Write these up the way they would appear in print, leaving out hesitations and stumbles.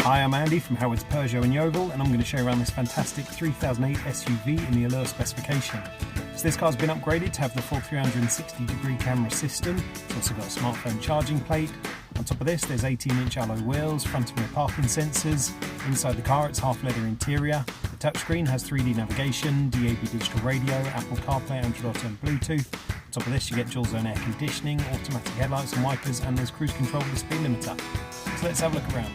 Hi, I'm Andy from Howard's Peugeot in Yeovil, and I'm going to show you around this fantastic 3008 SUV in the Allure specification. So this car's been upgraded to have the full 360-degree camera system. It's also got a smartphone charging plate. On top of this, there's 18-inch alloy wheels, front and rear parking sensors. Inside the car, it's half-leather interior. The touchscreen has 3D navigation, DAB digital radio, Apple CarPlay, Android Auto and Bluetooth. On top of this, you get dual-zone air conditioning, automatic headlights and wipers, and there's cruise control with the speed limiter. So let's have a look around.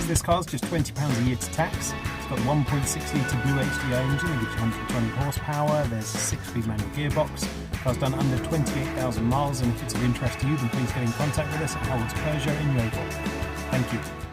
This car's just £20 a year to tax. It's got a 1.6 litre Blue HDI engine that gives you 120 horsepower. There's a 6-speed manual gearbox. The car's done under 28,000 miles, and if it's of interest to you, then please get in contact with us at Howard's Peugeot in Yeovil. Thank you.